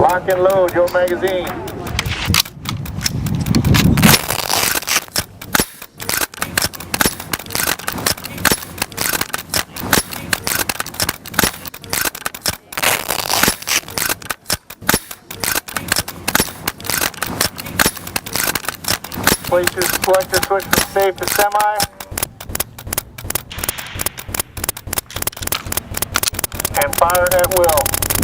Lock and load your magazine. Place your selector switch from safe to semi. And fire at will.